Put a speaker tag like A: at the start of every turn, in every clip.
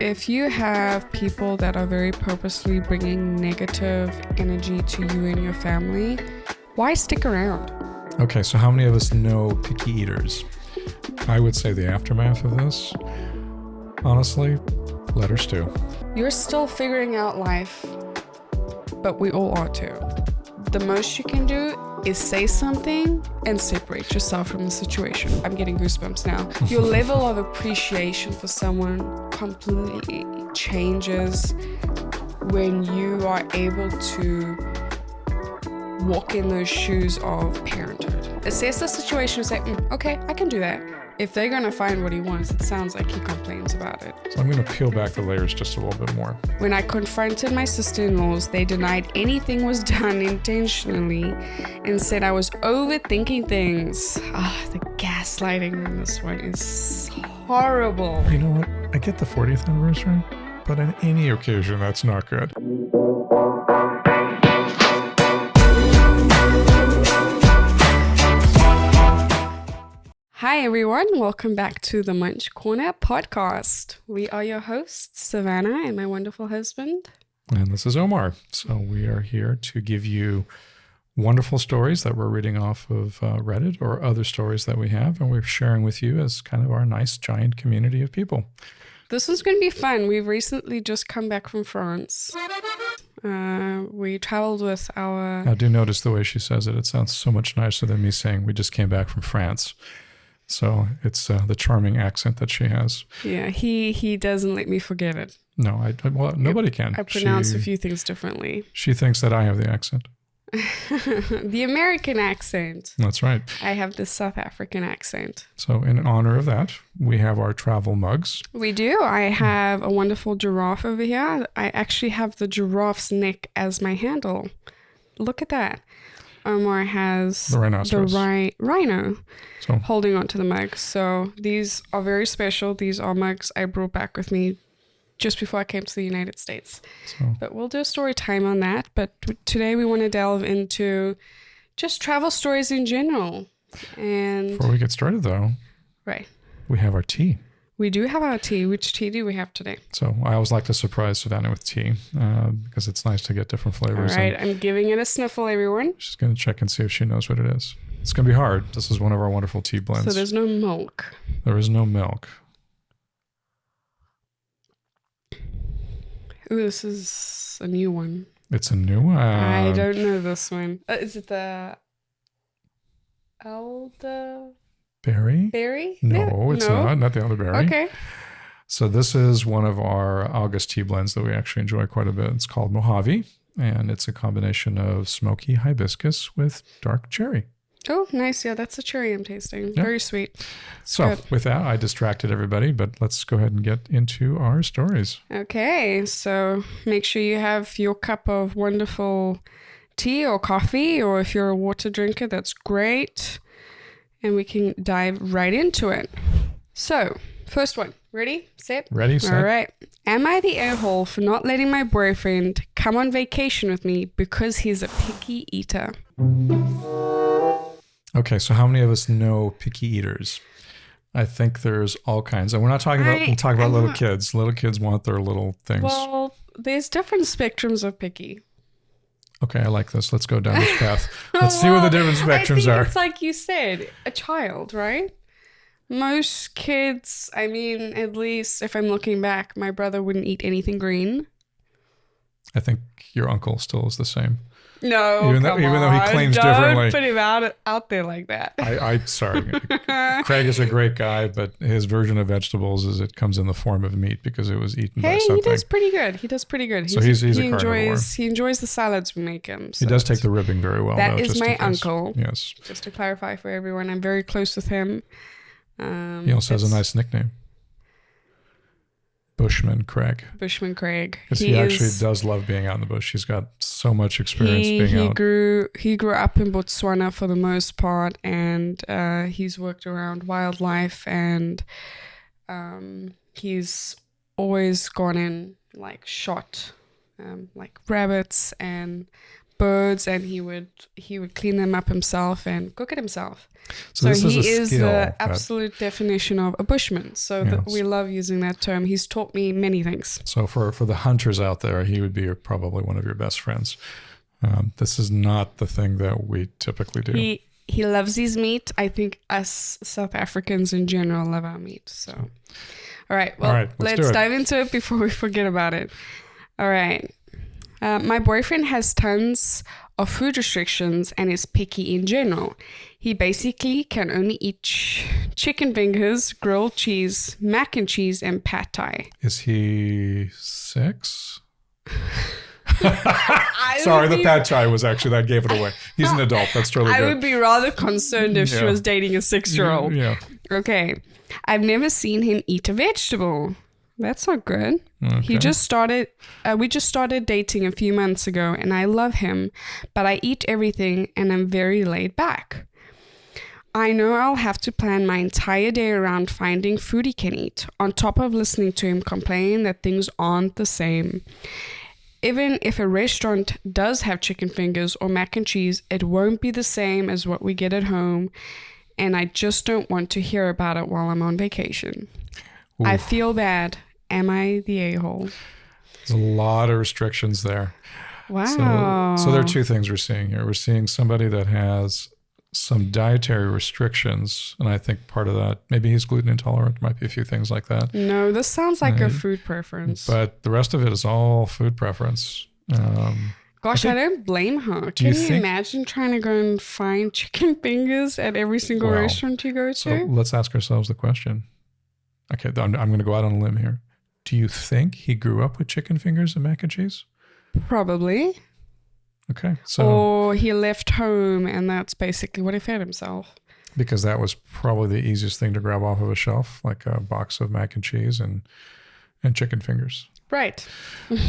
A: if you have people that are very purposely bringing negative energy to you and your family, why stick around?
B: Okay, so how many of us know picky eaters? I would say the aftermath of this, honestly, letters too.
A: You're still figuring out life, but we all are too. The most you can do is say something and separate yourself from the situation. I'm getting goosebumps now. Your level of appreciation for someone completely changes when you are able to walk in those shoes of parenthood. Assess the situation and say, okay, I can do that. If they're going to find what he wants, it sounds like he complains about it.
B: So I'm going to peel back the layers just a little bit more.
A: When I confronted my sister-in-laws, they denied anything was done intentionally and said I was overthinking things. The gaslighting in this one is horrible.
B: You know what? I get the 40th anniversary, but on any occasion, that's not good.
A: Hi everyone, welcome back to the Munch Corner Podcast. We are your hosts, Savanah and my wonderful husband.
B: And this is Omar. So we are here to give you wonderful stories that we're reading off of Reddit or other stories that we have, and we're sharing with you as kind of our nice giant community of people.
A: This is going to be fun. We've recently just come back from France. We traveled with our...
B: I do notice the way she says it. It sounds so much nicer than me saying we just came back from France. So it's the charming accent that she has.
A: Yeah, he doesn't let me forget it.
B: No, well, nobody can.
A: I pronounce a few things differently.
B: She thinks that I have the accent.
A: The American accent.
B: That's right.
A: I have the South African accent.
B: So in honor of that, we have our travel mugs.
A: We do. I have a wonderful giraffe over here. I actually have the giraffe's neck as my handle. Look at that. Omar has
B: the rhinoceros.
A: Rhino holding onto the mug. So these are very special. These are mugs I brought back with me just before I came to the United States. But we'll do a story time on that. But today we want to delve into just travel stories in general. And
B: before we get started though,
A: right,
B: we have our tea.
A: We do have our tea. Which tea do we have today?
B: So I always like to surprise Savanah with tea because it's nice to get different flavors.
A: All right, I'm giving it a sniffle, everyone.
B: She's going to check and see if she knows what it is. It's going to be hard. This is one of our wonderful tea blends.
A: So there's no milk.
B: There is no milk.
A: Ooh, this is a new one.
B: It's a new one.
A: I don't know this one. Is it the elderberry?
B: Berry? No, it's not the elderberry.
A: Okay.
B: So this is one of our August tea blends that we actually enjoy quite a bit. It's called Mojave, and it's a combination of smoky hibiscus with dark cherry.
A: Oh, nice. Yeah, that's the cherry I'm tasting. Yep. Very sweet.
B: So with that, I distracted everybody, but let's go ahead and get into our stories.
A: Okay. So make sure you have your cup of wonderful tea or coffee, or if you're a water drinker, that's great. And we can dive right into it. So, first one. Ready? Set?
B: Ready, set.
A: All right. Am I the a-hole for not letting my boyfriend come on vacation with me because he's a picky eater?
B: Okay, so how many of us know picky eaters? I think there's all kinds. And we're not talking about, we'll talk about little kids. Little kids want their little things.
A: Well, there's different spectrums of picky.
B: Okay, I like this. Let's go down this path. Let's see what the different spectrums are.
A: It's like you said, a child, right? Most kids, I mean, at least if I'm looking back, my brother wouldn't eat anything green.
B: I think your uncle still is the same.
A: No,
B: even though he claims differently.
A: Don't put him out there like that.
B: I'm sorry. Craig is a great guy, but his version of vegetables is it comes in the form of meat because it was eaten by something.
A: He does pretty good.
B: So he's a carnivore.
A: He enjoys the salads we make him. So
B: he does take the ribbing very well.
A: That is my uncle.
B: Yes.
A: Just to clarify for everyone, I'm very close with him.
B: He also has a nice nickname. Bushman Craig.
A: Bushman Craig.
B: Because he actually does love being out in the bush. He's got so much experience being out.
A: He grew up in Botswana for the most part, and he's worked around wildlife, and he's always gone in, like, shot like rabbits and birds, and he would clean them up himself and cook it himself.
B: So this
A: he
B: is
A: the absolute definition of a bushman. So
B: Yes.
A: we love using that term. He's taught me many things.
B: So for the hunters out there, he would be probably one of your best friends. This is not the thing that we typically do.
A: He loves his meat. I think us South Africans in general love our meat. So, all right. Well, let's dive into it before we forget about it. All right. My boyfriend has tons of food restrictions and is picky in general. He basically can only eat chicken fingers, grilled cheese, mac and cheese, and pad thai.
B: Is he 6? Sorry, the pad thai was actually, that gave it away. He's an adult. That's totally good.
A: I would be rather concerned if she was dating a 6-year-old.
B: Yeah.
A: Okay. I've never seen him eat a vegetable. That's not good.
B: Okay.
A: We just started dating a few months ago, and I love him, but I eat everything and I'm very laid back. I know I'll have to plan my entire day around finding food he can eat, on top of listening to him complain that things aren't the same. Even if a restaurant does have chicken fingers or mac and cheese, it won't be the same as what we get at home, and I just don't want to hear about it while I'm on vacation. Ooh. I feel bad. Am I the a-hole?
B: There's a lot of restrictions there.
A: Wow.
B: So there are two things we're seeing here. We're seeing somebody that has some dietary restrictions, and I think part of that, maybe he's gluten intolerant, might be a few things like that.
A: No, this sounds like a food preference.
B: But the rest of it is all food preference.
A: Gosh, I don't blame her. Can you imagine trying to go and find chicken fingers at every single restaurant you go to?
B: So let's ask ourselves the question. Okay, I'm going to go out on a limb here. Do you think he grew up with chicken fingers and mac and cheese?
A: Probably.
B: Okay, so...
A: Or he left home and that's basically what he fed himself.
B: Because that was probably the easiest thing to grab off of a shelf, like a box of mac and cheese and chicken fingers.
A: Right.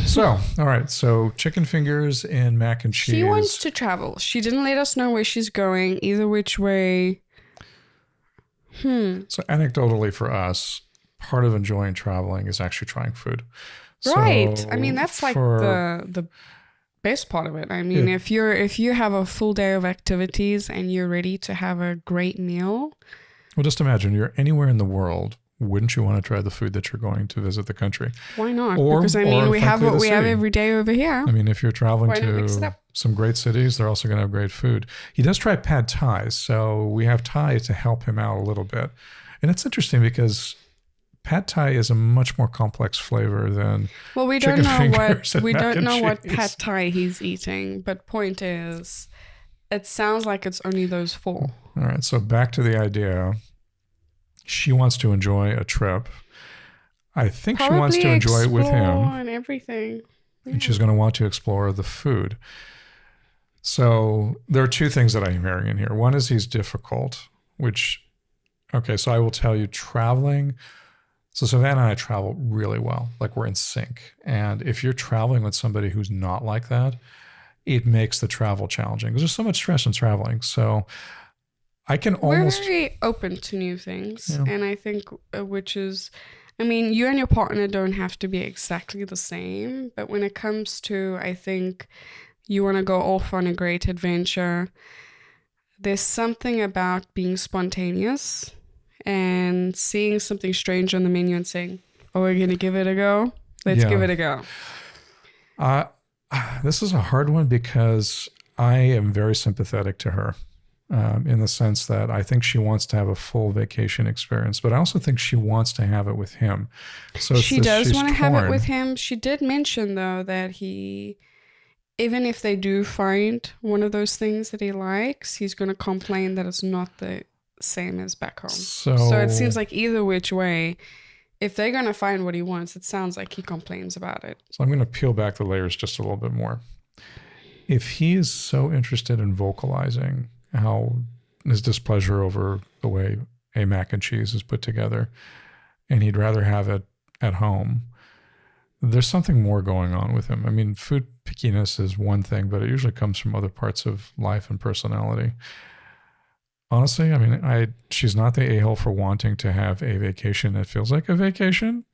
B: So, all right. So chicken fingers and mac and cheese.
A: She wants to travel. She didn't let us know where she's going, either which way.
B: So anecdotally for us, part of enjoying traveling is actually trying food.
A: Right.
B: So
A: I mean, that's like the best part of it. I mean, if you have a full day of activities and you're ready to have a great meal.
B: Well, just imagine you're anywhere in the world. Wouldn't you want to try the food that you're going to visit the country?
A: Why not? Because I mean, we have what we have every day over here.
B: I mean, if you're traveling to some great cities, they're also going to have great food. He does try pad thai, so we have Thai to help him out a little bit. And it's interesting because pad thai is a much more complex flavor than
A: we don't know what pad thai he's eating, but point is, it sounds like it's only those 4.
B: All right, so back to the idea. She wants to enjoy a trip. I think she wants to enjoy it with him.
A: And everything. Yeah.
B: And she's going to want to explore the food. So there are 2 things that I'm hearing in here. One is he's difficult, so I will tell you, traveling. So Savanah and I travel really well. Like, we're in sync. And if you're traveling with somebody who's not like that, it makes the travel challenging because there's so much stress in traveling. So we're
A: very open to new things. Yeah. And I think you and your partner don't have to be exactly the same. But when it comes to, I think you want to go off on a great adventure, there's something about being spontaneous and seeing something strange on the menu and saying, "Oh, we're going to give it a go. Let's give it a go."
B: This is a hard one because I am very sympathetic to her. In the sense that I think she wants to have a full vacation experience, but I also think she wants to have it with him. So
A: she does want to have it with him. She did mention, though, that even if they do find one of those things that he likes, he's going to complain that it's not the same as back home. So it seems like either which way, if they're going to find what he wants, it sounds like he complains about it.
B: So I'm going to peel back the layers just a little bit more. If he is so interested in vocalizing how his displeasure over the way a mac and cheese is put together, and he'd rather have it at home, there's something more going on with him. I mean, food pickiness is one thing, but it usually comes from other parts of life and personality. Honestly, I mean, she's not the a-hole for wanting to have a vacation that feels like a vacation,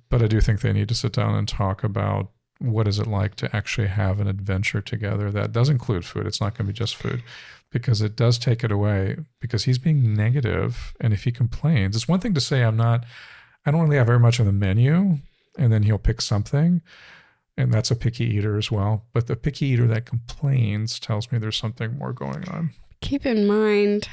B: but I do think they need to sit down and talk about what is it like to actually have an adventure together that does include food. It's not going to be just food, because it does take it away, because he's being negative. And if he complains, it's one thing to say, I don't really have very much on the menu, and then he'll pick something. And that's a picky eater as well. But the picky eater that complains tells me there's something more going on. Keep
A: in mind,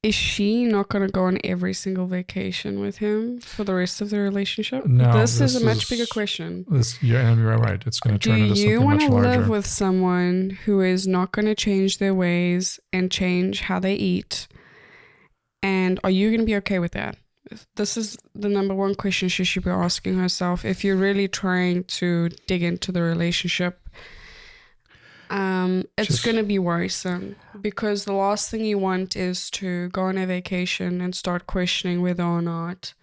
A: is she not going to go on every single vacation with him for the rest of the relationship?
B: No,
A: this is a much bigger question.
B: Yeah, and you're right. It's going to turn into something much larger.
A: Do you want to live with someone who is not going to change their ways and change how they eat? And are you going to be okay with that? This is the number one question she should be asking herself if you're really trying to dig into the relationship. It's going to be worrisome, because the last thing you want is to go on a vacation and start questioning whether or not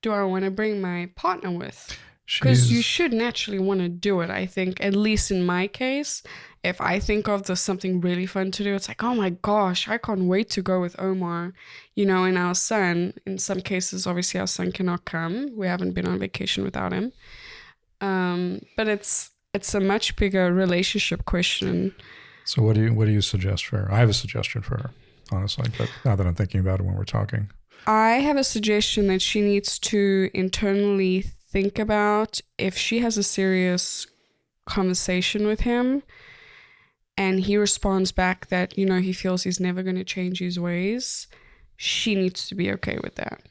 A: do I want to bring my partner with. Because you should naturally want to do it. I think, at least in my case, if I think of there's something really fun to do, it's like, oh my gosh, I can't wait to go with Omar, and our son. In some cases, obviously, our son cannot come. We haven't been on vacation without him. But it's a much bigger relationship question.
B: So what do you suggest for her? I have a suggestion for her, honestly, but now that I'm thinking about it when we're talking.
A: I have a suggestion that she needs to internally think about if she has a serious conversation with him and he responds back that, he feels he's never going to change his ways, she needs to be okay with that.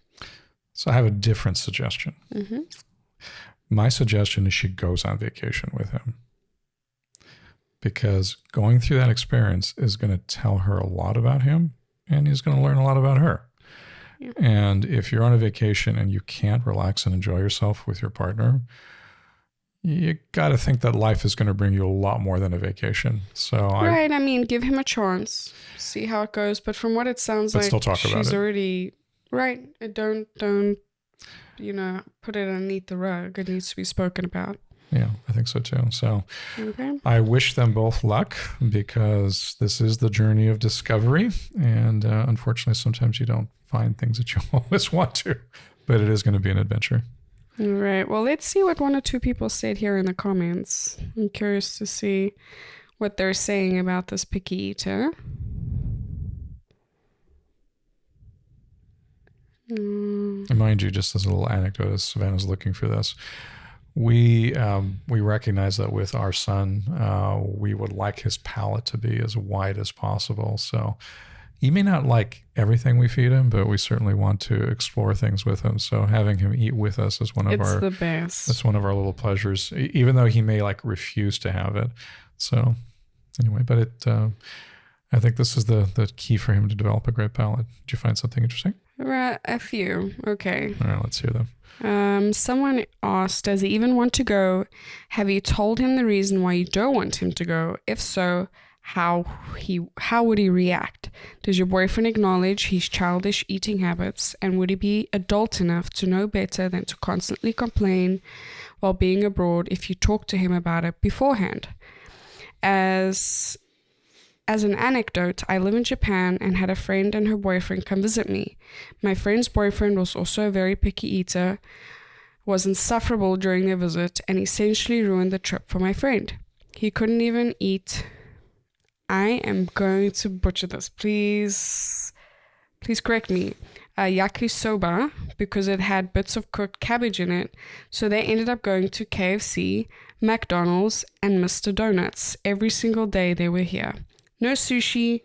B: So I have a different suggestion. Mm-hmm. My suggestion is she goes on vacation with him, because going through that experience is going to tell her a lot about him, and he's going to learn a lot about her. Yeah. And if you're on a vacation and you can't relax and enjoy yourself with your partner, you got to think that life is going to bring you a lot more than a vacation. So
A: right. I mean, give him a chance, see how it goes. But from what it sounds like,
B: still talk about
A: she's
B: it.
A: Already right. Don't put it underneath the rug. It needs to be spoken about.
B: Yeah, I think so too. So
A: okay.
B: I wish them both luck, because this is the journey of discovery. And unfortunately, sometimes you don't find things that you always want to, but it is going to be an adventure.
A: All right. Well, let's see what one or two people said here in the comments. I'm curious to see what they're saying about this picky eater.
B: And mind you, just as a little anecdote, as Savannah's looking for this, we recognize that with our son, we would like his palate to be as wide as possible. So he may not like everything we feed him, but we certainly want to explore things with him. So having him eat with us is
A: it's the best.
B: That's one of our little pleasures, even though he may refuse to have it. So anyway, but I think this is the key for him to develop a great palate. Did you find something interesting?
A: Right, a few. Okay.
B: All right, let's hear them.
A: Someone asked, does he even want to go? Have you told him the reason why you don't want him to go? If so, how would he react? Does your boyfriend acknowledge his childish eating habits, and would he be adult enough to know better than to constantly complain while being abroad if you talk to him about it beforehand? As an anecdote, I live in Japan and had a friend and her boyfriend come visit me. My friend's boyfriend was also a very picky eater, was insufferable during their visit, and essentially ruined the trip for my friend. He couldn't even eat. I am going to butcher this. Please correct me. Yakisoba, because it had bits of cooked cabbage in it. So they ended up going to KFC, McDonald's, and Mr. Donuts every single day they were here. No sushi,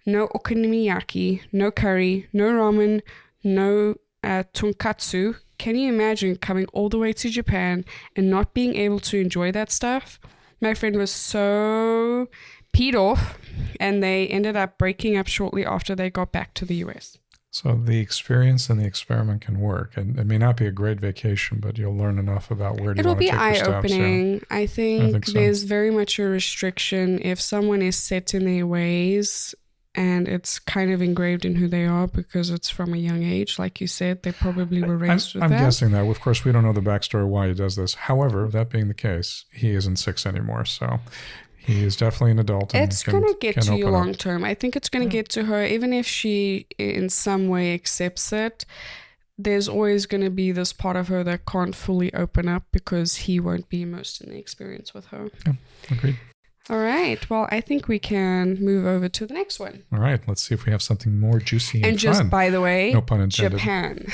A: no okonomiyaki, no curry, no ramen, no tonkatsu. Can you imagine coming all the way to Japan and not being able to enjoy that stuff? My friend was so peed off, and they ended up breaking up shortly after they got back to the US.
B: So the experience and the experiment can work, and it may not be a great vacation, but you'll learn enough about where do you want to take your steps.
A: It'll be eye-opening.
B: Yeah.
A: I think so. There's very much a restriction if someone is set in their ways, and it's kind of engraved in who they are because it's from a young age. Like you said, they probably were raised with that.
B: I'm guessing that. Of course, we don't know the backstory why he does this. However, that being the case, he isn't 6 anymore, so he is definitely an adult. And
A: it's going to get to you long term. I think it's going to get to her, even if she in some way accepts it. there's always going to be this part of her that can't fully open up because he won't be immersed in the experience with her.
B: Yeah, agreed.
A: All right. Well, I think we can move over to the next one.
B: All right. Let's see if we have something more juicy and
A: And just
B: fun.
A: by the way,
B: No pun intended.
A: Japan.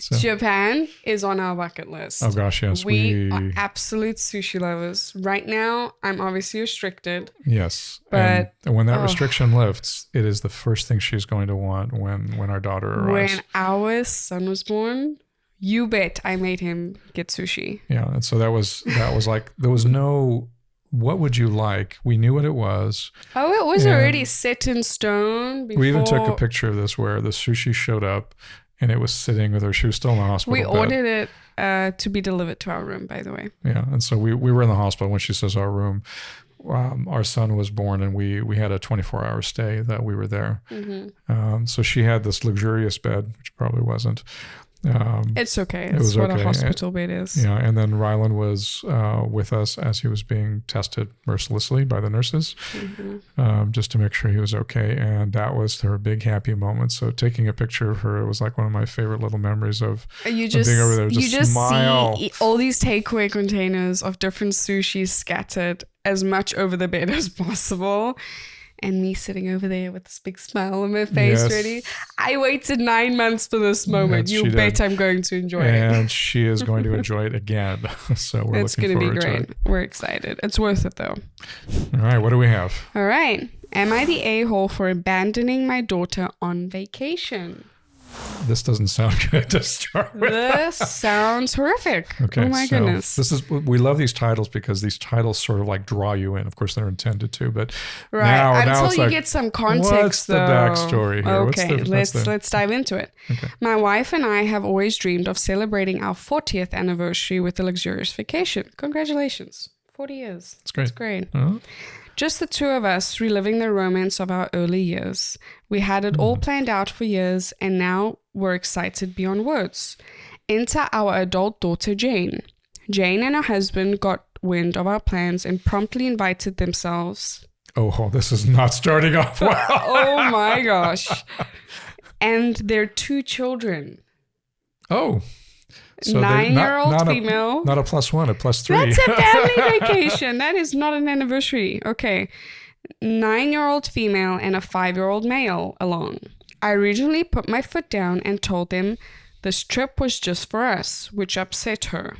B: So-
A: Japan is on our bucket list.
B: Oh gosh, yes.
A: We are absolute sushi lovers. Right now, I'm obviously restricted.
B: Yes.
A: But-
B: and when that restriction lifts, it is the first thing she's going to want when our daughter arrives.
A: When our son was born, you bet I made him get sushi.
B: Yeah. And so that was like, there was no, what would you like? We knew what it was.
A: Oh, it was
B: And
A: already set in stone before.
B: We even took a picture of this where the sushi showed up and it was sitting with her. She was still in the hospital
A: We
B: bed.
A: ordered it to be delivered to our room, by the way.
B: Yeah. And so we were in the hospital when she says our room. Our son was born and we had a 24-hour stay that we were there.
A: Mm-hmm.
B: So she had this luxurious bed, which probably wasn't.
A: It's okay.
B: It
A: It's
B: was
A: what
B: okay.
A: a hospital bed is.
B: Yeah, and then Rylan was with us as he was being tested mercilessly by the nurses, just to make sure he was okay. And that was her big happy moment. So taking a picture of her, it was like one of my favorite little memories of
A: You just,
B: being over there.
A: you just
B: Smile.
A: see all these takeaway containers of different sushi scattered as much over the bed as possible. And me sitting over there with this big smile on my face,
B: Yes.
A: ready. I waited 9 months for this moment.
B: Yes,
A: You
B: she
A: bet
B: did.
A: I'm going to enjoy it.
B: And she is going to enjoy it again. So we're
A: It's
B: looking
A: going to be
B: forward to
A: great.
B: it.
A: We're excited. It's worth it, though.
B: All right, what do we have?
A: All right. Am I the a-hole for abandoning my daughter on vacation?
B: This doesn't sound good to start with.
A: This sounds horrific.
B: Okay,
A: Oh my
B: so
A: goodness.
B: we love these titles because these titles sort of like draw you in. Of course, they're intended to, but
A: Right.
B: now
A: Until
B: it's
A: you
B: like,
A: get some context,
B: what's the
A: though.
B: backstory here?
A: Okay,
B: What's the-
A: let's dive into it.
B: Okay.
A: My wife and I have always dreamed of celebrating our 40th anniversary with a luxurious vacation. Congratulations. 40 years.
B: It's great.
A: It's great.
B: Uh-huh.
A: Just the two of us reliving the romance of our early years. We had it all planned out for years, and now we're excited beyond words. Enter our adult daughter, Jane. Jane and her husband got wind of our plans and promptly invited themselves.
B: Oh, this is not starting off well.
A: Oh my gosh. And their 2 children.
B: Oh. So
A: 9-year-old female.
B: Not a +1, a +3.
A: That's a family vacation. That is not an anniversary. Okay. 9-year-old female and a 5-year-old male along. I originally put my foot down and told them this trip was just for us, which upset her.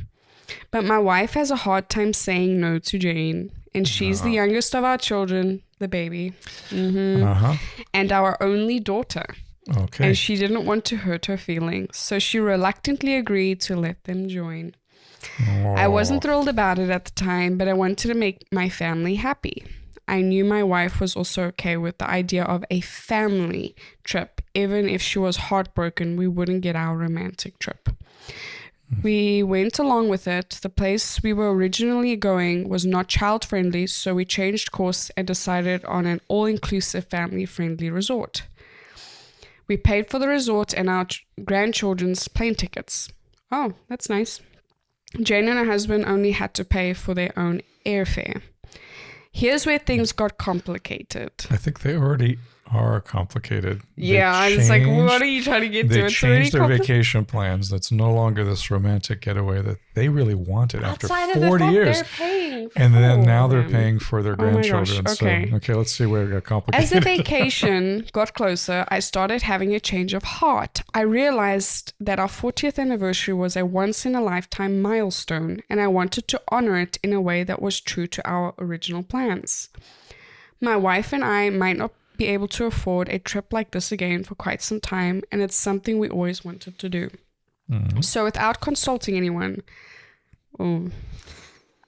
A: But my wife has a hard time saying no to Jane, and she's the youngest of our children, the baby, and our only daughter.
B: Okay.
A: And she didn't want to hurt her feelings, so she reluctantly agreed to let them join. I wasn't thrilled about it at the time, but I wanted to make my family happy. I knew my wife was also okay with the idea of a family trip. Even if she was heartbroken, we wouldn't get our romantic trip. We went along with it. The place we were originally going was not child-friendly, so we changed course and decided on an all-inclusive family-friendly resort. We paid for the resort and our grandchildren's plane tickets. Oh, that's nice. Jane and her husband only had to pay for their own airfare. Here's where things got complicated.
B: I think they already are complicated.
A: Yeah, it's like, what are you trying to get to?
B: They
A: It's already
B: changed their
A: complicated.
B: vacation plans. That's no longer this romantic getaway that they really wanted after
A: Outside of the
B: 40
A: fact
B: years.
A: they're paying
B: And then
A: for
B: now they're
A: them.
B: paying for their
A: Oh my gosh,
B: grandchildren.
A: okay.
B: So, okay, let's see where it got complicated.
A: As the vacation got closer, I started having a change of heart. I realized that our 40th anniversary was a once-in-a-lifetime milestone, and I wanted to honor it in a way that was true to our original plans. My wife and I might not be able to afford a trip like this again for quite some time, and it's something we always wanted to do. So without consulting anyone,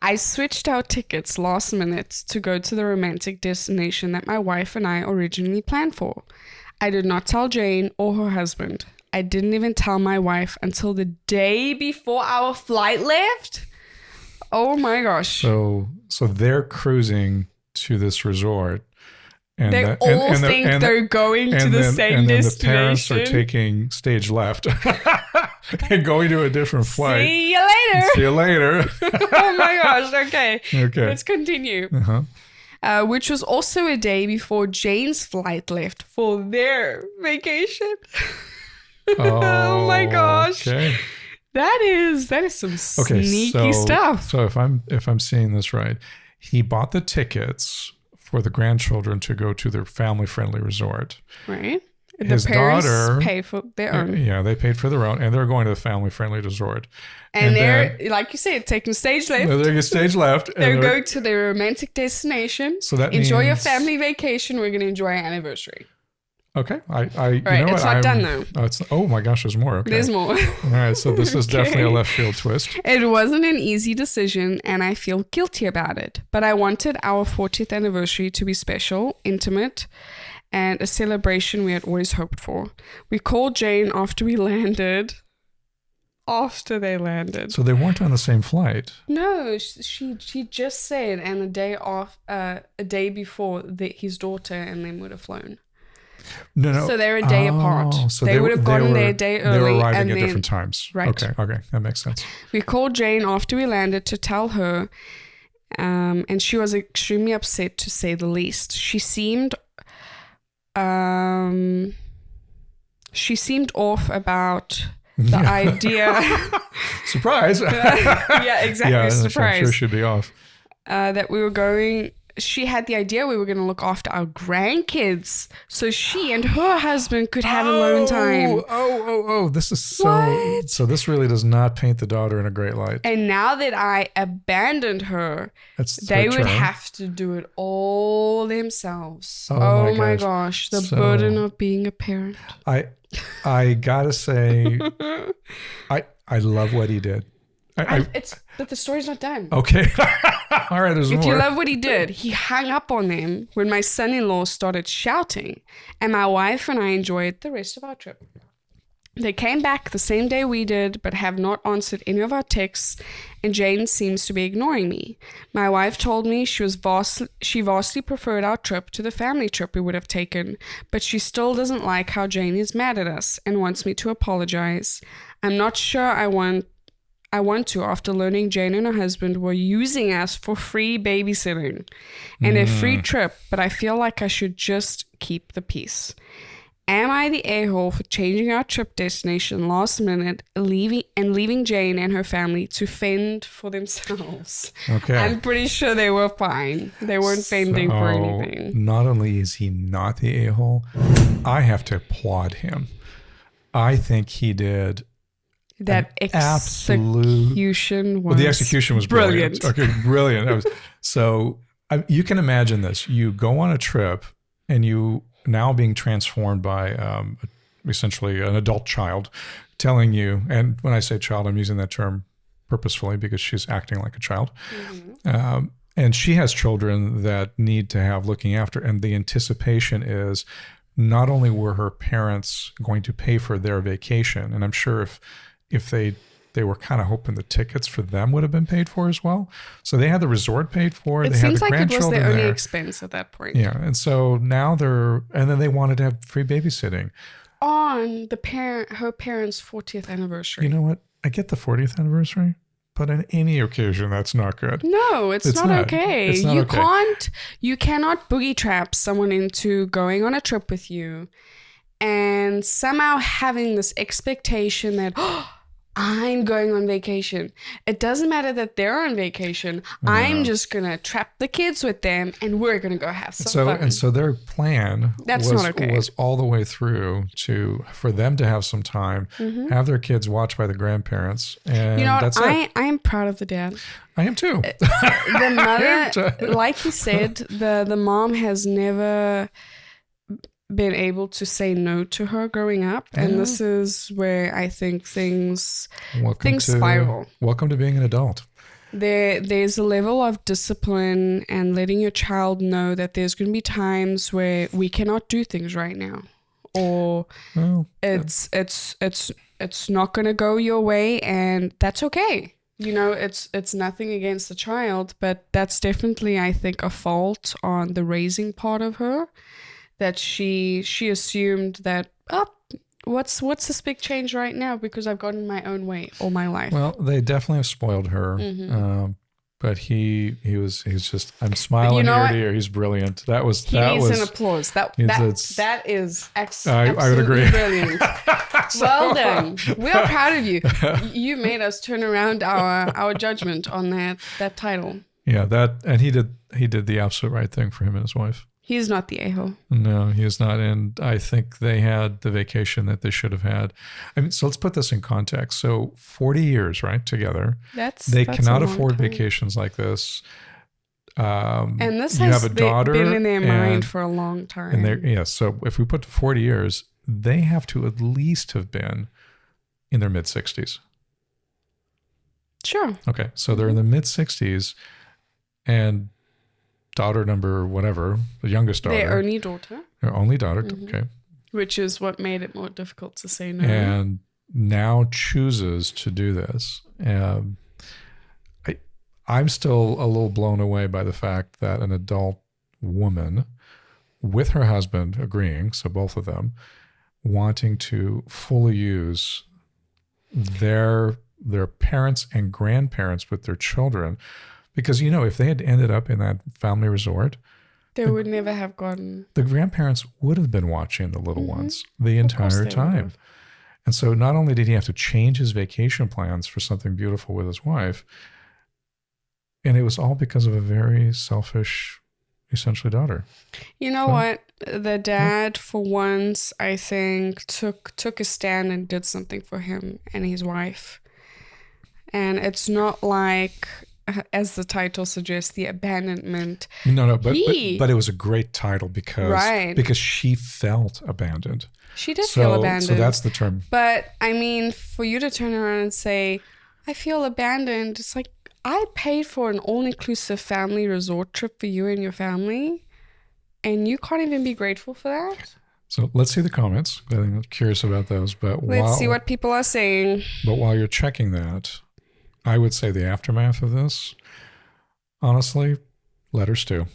A: I switched our tickets last minute to go to the romantic destination that my wife and I originally planned for. I did not tell Jane or her husband. I didn't even tell my wife until the day before our flight left. Oh my gosh.
B: So they're cruising to this resort. And
A: They all think they're going to the same
B: and then
A: destination.
B: the parents are taking stage left and going to a different flight.
A: See you later.
B: See you later.
A: Oh my gosh. Okay.
B: Okay.
A: Let's continue.
B: Uh-huh.
A: Which was also a day before Jane's flight left for their vacation. Oh my gosh.
B: Okay.
A: That is some sneaky stuff.
B: So if I'm seeing this right, he bought the tickets for the grandchildren to go to their family-friendly resort.
A: Right.
B: His
A: the parents
B: daughter
A: pay for their own.
B: Yeah, they paid for their own, and they're going to the family-friendly resort.
A: And they're, like you said, taking stage left.
B: They're taking stage left.
A: They're going to their romantic destination.
B: So that
A: enjoy your
B: means,
A: family vacation. We're going to enjoy our anniversary.
B: Okay.
A: All right, it's not done though.
B: Oh my gosh, there's more. Okay.
A: There's more.
B: All right, so this is definitely a left field twist.
A: It wasn't an easy decision, and I feel guilty about it. But I wanted our 40th anniversary to be special, intimate, and a celebration we had always hoped for. We called Jane after they landed.
B: So they weren't on the same flight.
A: No, she just said, and a day before his daughter and them would have flown.
B: No.
A: So they're a day apart.
B: So
A: they would have gotten there a day early.
B: They were arriving
A: and
B: at
A: then,
B: different times.
A: Right.
B: Okay, that makes sense.
A: We called Jane after we landed to tell her, and she was extremely upset, to say the least. She seemed off about the idea.
B: Surprise.
A: Yeah, exactly.
B: Yeah,
A: surprise.
B: I'm sure she'd be off.
A: That we were going. She had the idea we were going to look after our grandkids, so she and her husband could have alone time.
B: Oh! This is so. So this really does not paint the daughter in a great light.
A: And now that I abandoned her, they would have to do it all themselves. Oh my gosh, the burden of being a parent.
B: I gotta say, I love what he did.
A: But the story's not done.
B: Okay. All right, there's more.
A: If you love what he did, he hung up on them when my son-in-law started shouting, and my wife and I enjoyed the rest of our trip. They came back the same day we did, but have not answered any of our texts, and Jane seems to be ignoring me. My wife told me she vastly preferred our trip to the family trip we would have taken, but she still doesn't like how Jane is mad at us and wants me to apologize. I'm not sure I want to, after learning Jane and her husband were using us for free babysitting and a free trip, but I feel like I should just keep the peace. Am I the a-hole for changing our trip destination last minute, leaving Jane and her family to fend for themselves?
B: Okay.
A: I'm pretty sure they were fine. They weren't fending for anything.
B: Not only is he not the a-hole, I have to applaud him. I think he did
A: that execution was
B: the execution was brilliant. Okay, brilliant. You can imagine this. You go on a trip and you now being transformed by essentially an adult child telling you, and when I say child, I'm using that term purposefully because she's acting like a child. Mm-hmm. And she has children that need to have looking after. And the anticipation is not only were her parents going to pay for their vacation, and I'm sure if they were kind of hoping the tickets for them would have been paid for as well. So they had the resort paid for.
A: It seems like it was their only expense at that point.
B: Yeah. And so now and then they wanted to have free babysitting.
A: On her parents' 40th anniversary.
B: You know what? I get the 40th anniversary, but on any occasion, that's not good.
A: No, it's not okay.
B: It's not okay.
A: You cannot boogie trap someone into going on a trip with you and somehow having this expectation that, I'm going on vacation. It doesn't matter that they're on vacation. No. I'm just going to trap the kids with them and we're going to go have some fun.
B: And so their plan was all the way through for them to have some time, have their kids watched by the grandparents. And that's it.
A: I'm proud of the dad.
B: I am too.
A: The mother, like you said, the mom has never been able to say no to her growing up, and this is where I think things spiral.
B: Welcome to being an adult.
A: There's a level of discipline and letting your child know that there's going to be times where we cannot do things right now, or it's not going to go your way, and that's okay. It's nothing against the child, but that's definitely, I think, a fault on the raising part of her. That she assumed that, what's this big change right now because I've gotten my own way all my life.
B: Well, they definitely have spoiled her. Mm-hmm. but he's just, I'm smiling ear to ear. He's brilliant. He needs
A: an applause. That is
B: I would agree.
A: Brilliant. Well done. We are proud of you. You made us turn around our judgment on that title.
B: Yeah, and he did the absolute right thing for him and his wife.
A: He's not the a-hole.
B: No, he is not. And I think they had the vacation that they should have had. I mean, so let's put this in context. So 40 years, right, together. They cannot afford vacations like this.
A: And this has been in their mind for a long time.
B: And so if we put 40 years, they have to at least have been in their mid-60s.
A: Sure.
B: Okay, so they're in the mid-60s, and daughter number whatever, the youngest daughter.
A: Their only daughter.
B: Their only daughter, okay.
A: Which is what made it more difficult to say no.
B: And now chooses to do this. I'm still a little blown away by the fact that an adult woman with her husband agreeing, so both of them, wanting to fully use their parents and grandparents with their children. Because, if they had ended up in that family resort,
A: they would never have gotten.
B: The grandparents would have been watching the little ones the entire time. And so not only did he have to change his vacation plans for something beautiful with his wife, and it was all because of a very selfish, essentially, daughter.
A: You know what? The dad, for once, I think, took a stand and did something for him and his wife. And it's not like, as the title suggests, the abandonment.
B: No, but it was a great title because she felt abandoned.
A: She did feel abandoned.
B: So that's the term.
A: But I mean, for you to turn around and say, I feel abandoned, it's like, I paid for an all-inclusive family resort trip for you and your family, and you can't even be grateful for that?
B: So let's see the comments. I think I'm curious about those. But
A: let's see what people are saying.
B: But while you're checking that, I would say the aftermath of this, honestly, letters too.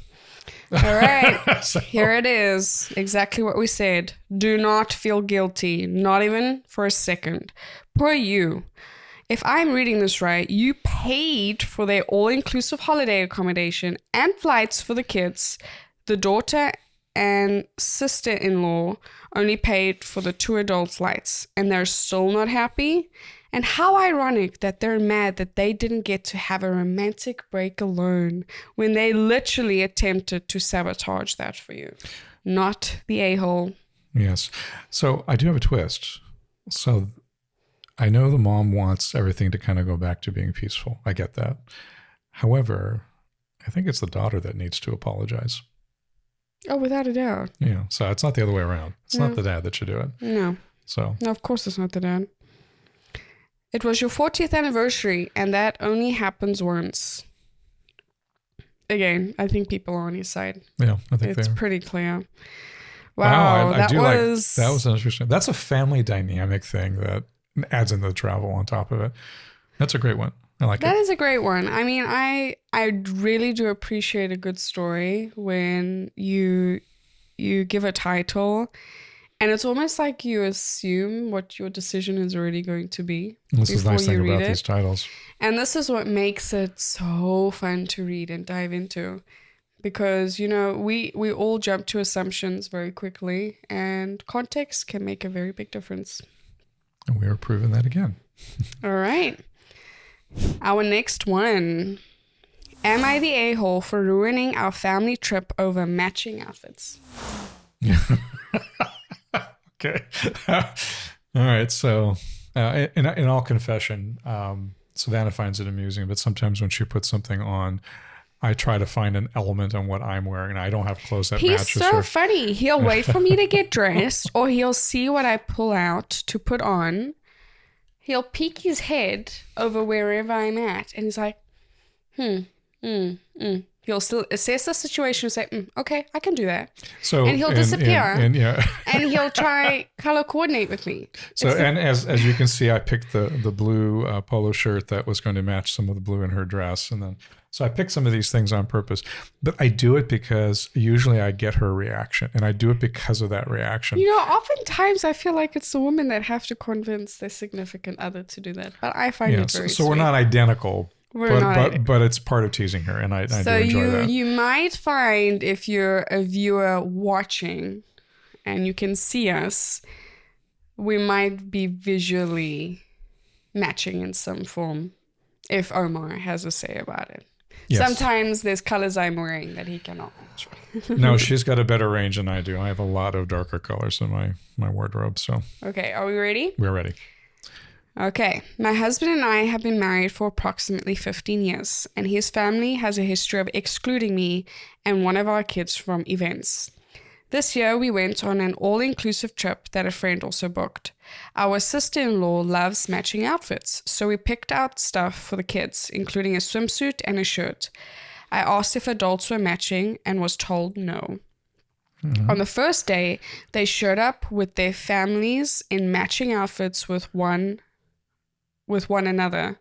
A: All right. Here it is. Exactly what we said. Do not feel guilty. Not even for a second. Poor you. If I'm reading this right, you paid for their all-inclusive holiday accommodation and flights for the kids. The daughter and sister-in-law only paid for the 2 adult flights, and they're still not happy. And how ironic that they're mad that they didn't get to have a romantic break alone when they literally attempted to sabotage that for you. Not the a-hole.
B: Yes. So I do have a twist. So I know the mom wants everything to kind of go back to being peaceful. I get that. However, I think it's the daughter that needs to apologize.
A: Oh, without a doubt.
B: Yeah. So it's not the other way around. It's not the dad that should do it.
A: No.
B: So.
A: No, of course it's not the dad. It was your 40th anniversary, and that only happens once. Again, I think people are on his side.
B: Yeah, I think
A: it's pretty clear.
B: Wow,
A: that
B: was interesting. That's a family dynamic thing that adds into the travel on top of it. That's a great one. I like it.
A: That is a great one. I mean, I really do appreciate a good story when you give a title. And it's almost like you assume what your decision is already going to be.
B: This is the nice thing about these titles.
A: And this is what makes it so fun to read and dive into. Because, we all jump to assumptions very quickly. And context can make a very big difference.
B: And we are proving that again.
A: All right. Our next one. Am I the a-hole for ruining our family trip over matching outfits?
B: Okay. All right. So in all confession, Savanah finds it amusing, but sometimes when she puts something on, I try to find an element on what I'm wearing, and I don't have clothes that match.
A: He's so funny. He'll wait for me to get dressed, or he'll see what I pull out to put on. He'll peek his head over wherever I'm at, and he's like, He'll still assess the situation and say, okay, I can do that. So, and he'll disappear. And he'll try color coordinate with me.
B: So, as you can see, I picked the blue polo shirt that was going to match some of the blue in her dress. So I picked some of these things on purpose. But I do it because usually I get her reaction. And I do it because of that reaction.
A: Oftentimes I feel like it's the women that have to convince their significant other to do that. But I find it very
B: So we're not identical. But it's part of teasing her, and I do enjoy that.
A: You might find, if you're a viewer watching and you can see us, we might be visually matching in some form if Omar has a say about it. Yes. Sometimes there's colors I'm wearing that he cannot match.
B: No, she's got a better range than I do. I have a lot of darker colors in my wardrobe. So
A: okay, are we ready?
B: We're ready.
A: Okay, my husband and I have been married for approximately 15 years, and his family has a history of excluding me and one of our kids from events. This year, we went on an all-inclusive trip that a friend also booked. Our sister-in-law loves matching outfits, so we picked out stuff for the kids, including a swimsuit and a shirt. I asked if adults were matching and was told no. Mm-hmm. On the first day, they showed up with their families in matching outfits with one another.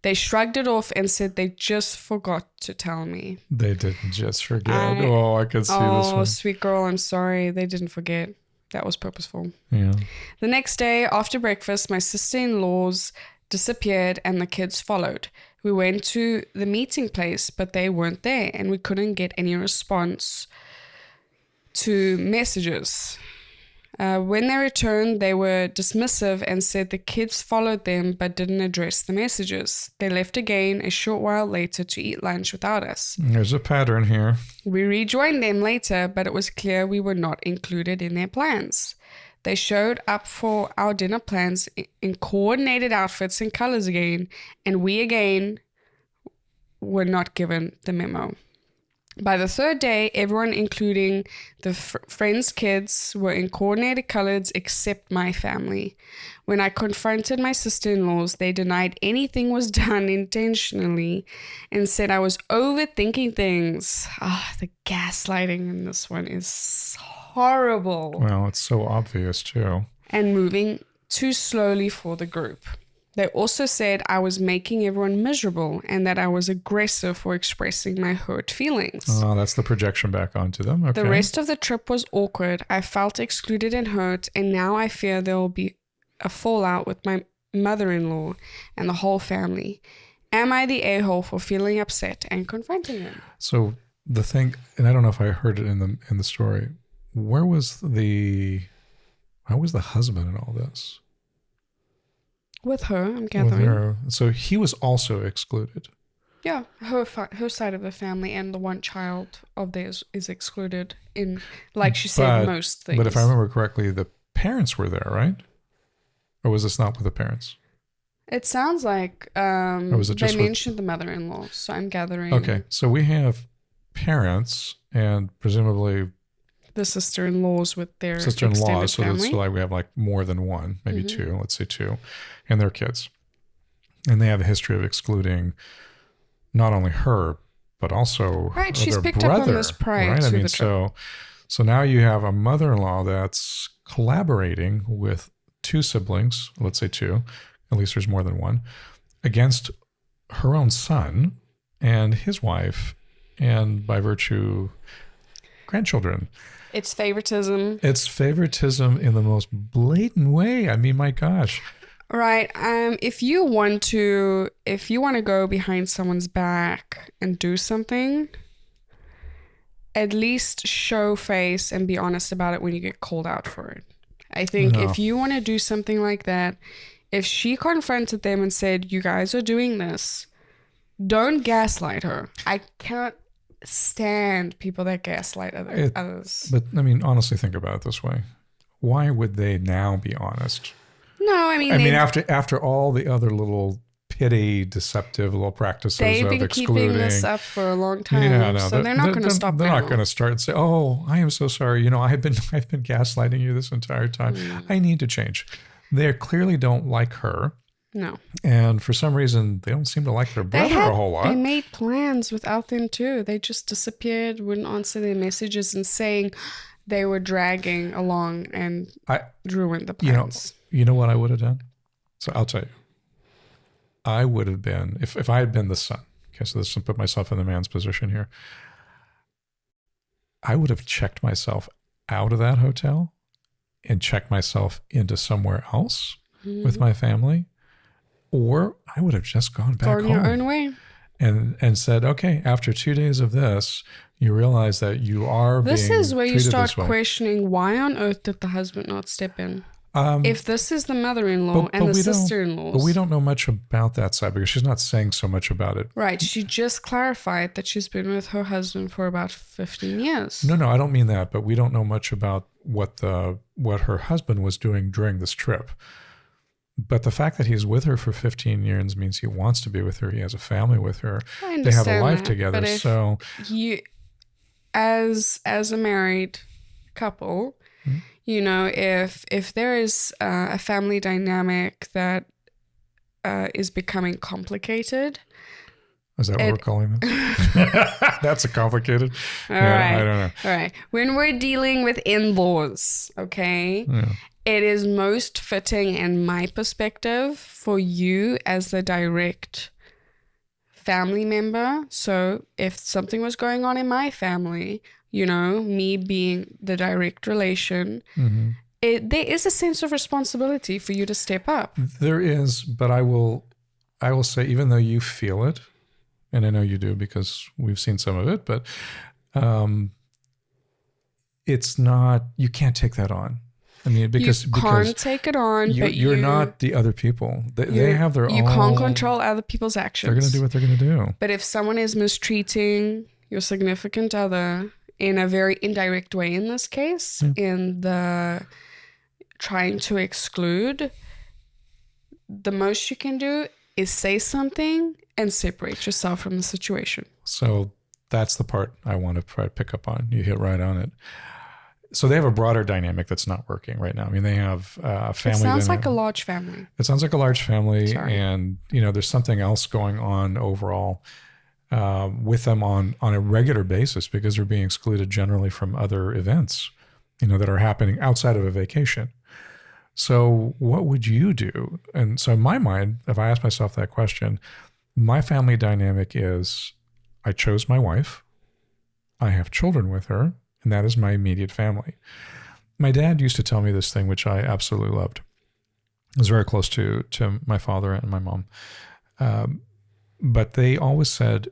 A: They shrugged it off and said they just forgot to tell me.
B: They didn't just forget. I could see this one.
A: Oh, sweet girl, I'm sorry. They didn't forget. That was purposeful.
B: Yeah.
A: The next day, after breakfast, my sister-in-laws disappeared and the kids followed. We went to the meeting place, but they weren't there, and we couldn't get any response to messages. When they returned, they were dismissive and said the kids followed them but didn't address the messages. They left again a short while later to eat lunch without us.
B: There's a pattern here.
A: We rejoined them later, but it was clear we were not included in their plans. They showed up for our dinner plans in coordinated outfits and colors again, and we again were not given the memo. By the third day, everyone, including the friends' kids, were in coordinated colors except my family. When I confronted my sister-in-laws, they denied anything was done intentionally and said I was overthinking things. The gaslighting in this one is horrible.
B: Well, it's so obvious too.
A: And moving too slowly for the group. They also said I was making everyone miserable and that I was aggressive for expressing my hurt feelings.
B: Oh, that's the projection back onto them. Okay.
A: The rest of the trip was awkward. I felt excluded and hurt, and now I fear there will be a fallout with my mother-in-law and the whole family. Am I the a-hole for feeling upset and confronting him?
B: So the thing, and I don't know if I heard it in the story, how was the husband in all this?
A: With her, I'm gathering. With her.
B: So he was also excluded.
A: Yeah, her side of the family and the one child of theirs is excluded in, like she said, most things.
B: But if I remember correctly, the parents were there, right? Or was this not with the parents?
A: It sounds like they mentioned the mother-in-law, so I'm gathering.
B: Okay, so we have parents and presumably
A: the sister-in-laws with their
B: sister-in-laws, so
A: family.
B: That's like we have like more than one, maybe two, let's say two, and their kids. And they have a history of excluding not only her, but also
A: right, she's
B: their
A: picked
B: brother,
A: up on this prior to the trip.
B: So now you have a mother-in-law that's collaborating with two siblings, let's say two, at least there's more than one, against her own son and his wife, and by virtue, grandchildren.
A: It's favoritism.
B: It's favoritism in the most blatant way. I mean, my gosh.
A: Right. If you want to go behind someone's back and do something, at least show face and be honest about it when you get called out for it. I think if you want to do something like that, if she confronted them and said, "You guys are doing this," don't gaslight her. I cannot stand people that gaslight others.
B: But I mean, honestly, think about it this way: why would they now be honest?
A: No, I mean,
B: after all the other little petty, deceptive little practices of excluding,
A: they've been keeping this up for a long time. Yeah, no, so they're not going to stop.
B: They're not going to start and say, "Oh, I am so sorry. You know, I've been gaslighting you this entire time. I need to change." They clearly don't like her.
A: No.
B: And for some reason, they don't seem to like their brother a whole lot.
A: They made plans without them too. They just disappeared, wouldn't answer their messages, and saying they were dragging along and ruined the plans.
B: You know what I would have done? So I'll tell you. I would have been, if I had been the son, okay, so this will put myself in the man's position here. I would have checked myself out of that hotel and checked myself into somewhere else with my family. Or I would have just gone back home.
A: Your own way.
B: and said, okay, after 2 days of this, you realize that you are
A: This
B: being
A: is where you
B: treated
A: start
B: this way.
A: questioning, why on earth did the husband not step in? If this is the mother-in-law and the sister-in-laws.
B: But we don't know much about that side because she's not saying so much about it.
A: Right. She just clarified that she's been with her husband for about 15 years.
B: No, I don't mean that, but we don't know much about what her husband was doing during this trip. But the fact that he's with her for 15 years means he wants to be with her. He has a family with her. They have a life together.
A: But if
B: so
A: you, as a married couple, you know, if there is a family dynamic that is becoming complicated.
B: Is that what we're calling this? That's a complicated.
A: All right.
B: I don't know.
A: All right. When we're dealing with in-laws, okay, it is most fitting in my perspective for you as the direct family member. So if something was going on in my family, you know, me being the direct relation, there is a sense of responsibility for you to step up.
B: There is, but I will say, even though you feel it, and I know you do because we've seen some of it, but it's not, you can't take that on. I mean, because
A: you can't take it on, but
B: you're not the other people. They have their own.
A: You can't control other people's actions.
B: They're going to do what they're going to do.
A: But if someone is mistreating your significant other in a very indirect way, in this case, in the trying to exclude, the most you can do is say something and separate yourself from the situation.
B: So that's the part I want to try to pick up on. You hit right on it. So they have a broader dynamic that's not working right now. I mean, they have a family. It
A: sounds like a large family.
B: It sounds like a large family.
A: Sorry.
B: And, you know, there's something else going on overall with them on a regular basis because they're being excluded generally from other events, you know, that are happening outside of a vacation. So what would you do? And so in my mind, if I ask myself that question, my family dynamic is I chose my wife. I have children with her, and that is my immediate family. My dad used to tell me this thing, which I absolutely loved. I was very close to my father and my mom. But they always said,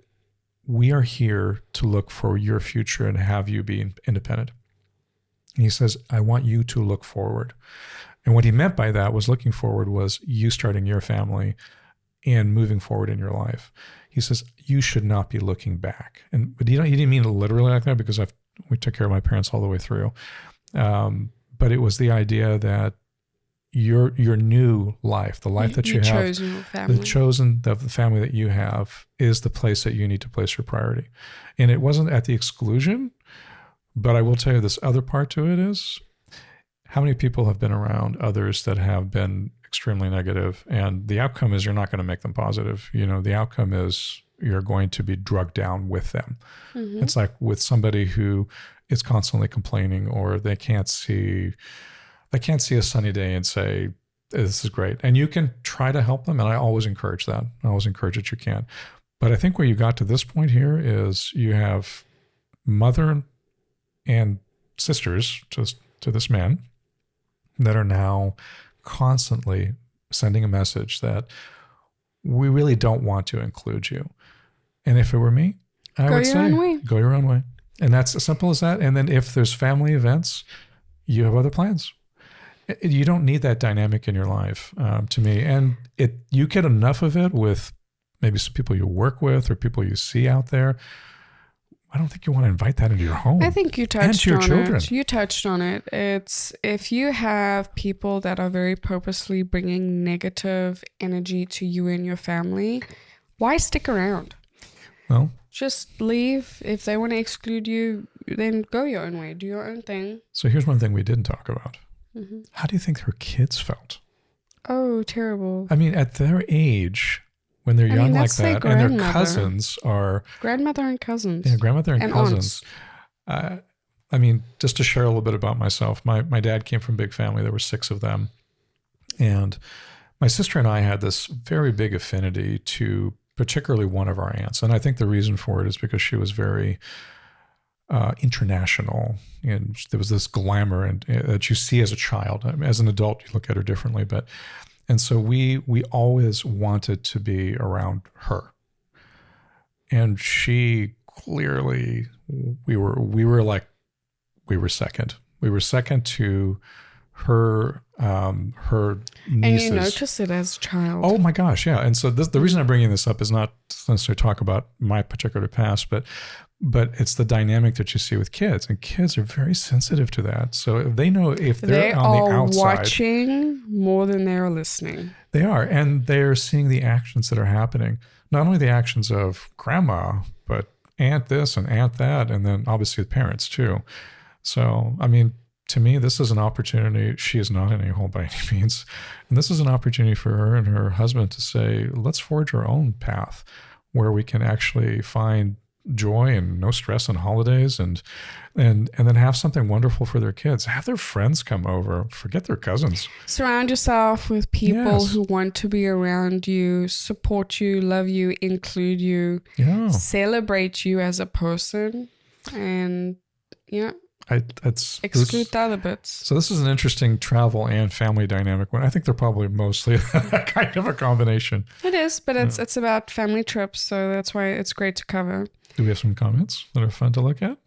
B: we are here to look for your future and have you be independent. And he says, I want you to look forward. And what he meant by that was looking forward was you starting your family and moving forward in your life. He says, you should not be looking back. But he didn't mean it literally like that because we took care of my parents all the way through. But it was the idea that your new life, the life that you have, the family that you have is the place that you need to place your priority. And it wasn't at the exclusion, but I will tell you this other part to it is how many people have been around others that have been extremely negative, and the outcome is you're not going to make them positive. You know, the outcome is you're going to be drugged down with them. Mm-hmm. It's like with somebody who is constantly complaining, or they can't see a sunny day and say, this is great. And you can try to help them. And I always encourage that. I always encourage that you can. But I think where you got to this point here is you have mother and sisters to this man that are now constantly sending a message that we really don't want to include you. And if it were me, I would say, go your own way. And that's as simple as that. And then if there's family events, you have other plans. You don't need that dynamic in your life, to me. And you get enough of it with maybe some people you work with or people you see out there. I don't think you want to invite that into your home.
A: I think you touched
B: and to your
A: on
B: children.
A: it. You touched on it. It's if you have people that are very purposely bringing negative energy to you and your family, why stick around?
B: Well,
A: just leave. If they want to exclude you, then go your own way. Do your own thing.
B: So here's one thing we didn't talk about.
A: Mm-hmm.
B: How do you think her kids felt?
A: Oh, terrible.
B: I mean, at their age, when they're young like that, and their cousins are...
A: Grandmother and cousins.
B: Yeah, grandmother and cousins.
A: Aunts.
B: I mean, just to share a little bit about myself, my dad came from a big family. There were 6 of them. And my sister and I had this very big affinity to particularly one of our aunts. And I think the reason for it is because she was very international. And there was this glamour that you see as a child. I mean, as an adult, you look at her differently. And so we always wanted to be around her. And she clearly, we were second. We were second to her nieces.
A: And you notice it as a child.
B: Oh my gosh, yeah. And so the reason I'm bringing this up is not necessarily to talk about my particular past, but it's the dynamic that you see with kids, and kids are very sensitive to that. So if they know if they're on the outside,
A: watching more than they're listening.
B: They are, and they're seeing the actions that are happening. Not only the actions of grandma, but aunt this and aunt that, and then obviously the parents too. So, I mean, to me, this is an opportunity. She is not an a-hole by any means. And this is an opportunity for her and her husband to say, let's forge our own path where we can actually find joy and no stress on holidays, and then have something wonderful for their kids. Have their friends come over. Forget their cousins.
A: Surround yourself with people who want to be around you, support you, love you, include you, celebrate you as a person, and exclude the other bits.
B: So this is an interesting travel and family dynamic one. I think they're probably mostly kind of a combination.
A: It is, but it's about family trips, so that's why it's great to cover.
B: Do we have some comments that are fun to look at?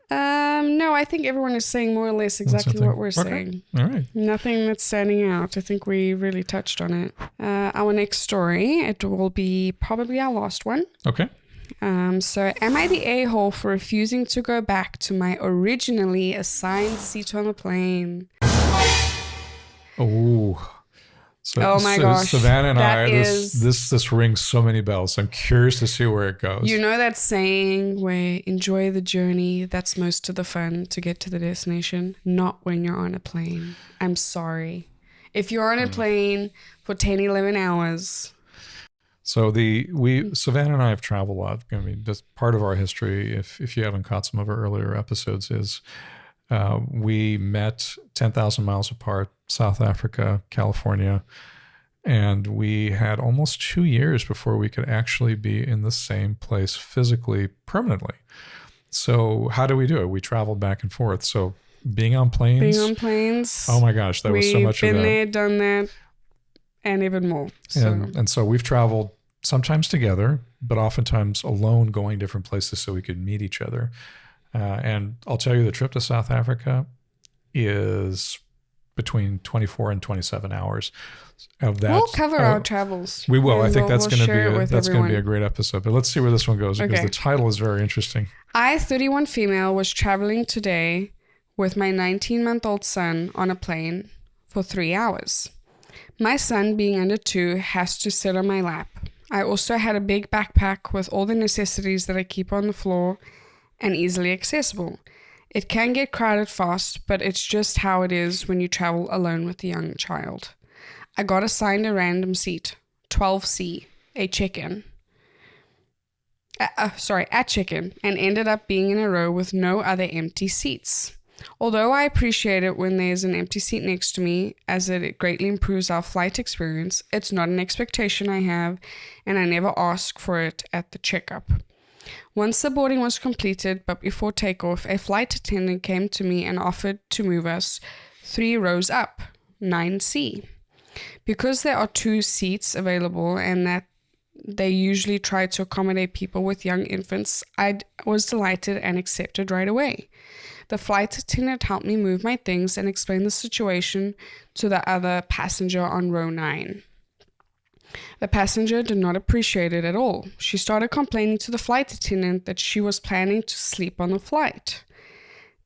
A: No, I think everyone is saying more or less exactly what we're saying.
B: All right.
A: Nothing that's standing out. I think we really touched on it. Our next story, it will be probably our last one.
B: Okay.
A: So am I the a-hole for refusing to go back to my originally assigned seat on the plane?
B: Oh.
A: Oh my gosh.
B: Savanah and I, this rings so many bells. I'm curious to see where it goes.
A: You know that saying where enjoy the journey, that's most of the fun to get to the destination, not when you're on a plane. I'm sorry. If you're on a plane for 10, 11 hours...
B: So Savanah and I have traveled a lot. I mean, just part of our history, if you haven't caught some of our earlier episodes, is we met 10,000 miles apart, South Africa, California, and we had almost 2 years before we could actually be in the same place physically, permanently. So how do we do it? We traveled back and forth. So being on planes.
A: Oh
B: my gosh, that was so much of that.
A: We've been there, done that, and even more. So.
B: And so we've traveled sometimes together, but oftentimes alone, going different places so we could meet each other. And I'll tell you, the trip to South Africa is between 24 and 27 hours. Of that,
A: we'll cover our travels.
B: We will. I think that's going to be a great episode. But let's see where this one goes, because the title is very interesting.
A: I, 31 female, was traveling today with my 19-month-old son on a plane for 3 hours. My son, being under 2, has to sit on my lap. I also had a big backpack with all the necessities that I keep on the floor and easily accessible. It can get crowded fast, but it's just how it is when you travel alone with a young child. I got assigned a random seat, 12C, at check-in, and ended up being in a row with no other empty seats. Although I appreciate it when there's an empty seat next to me, as it greatly improves our flight experience, it's not an expectation I have, and I never ask for it at the checkup. Once the boarding was completed, but before takeoff, a flight attendant came to me and offered to move us 3 rows up, 9C. Because there are 2 seats available and that they usually try to accommodate people with young infants, I was delighted and accepted right away. The flight attendant helped me move my things and explain the situation to the other passenger on row 9. The passenger did not appreciate it at all. She started complaining to the flight attendant that she was planning to sleep on the flight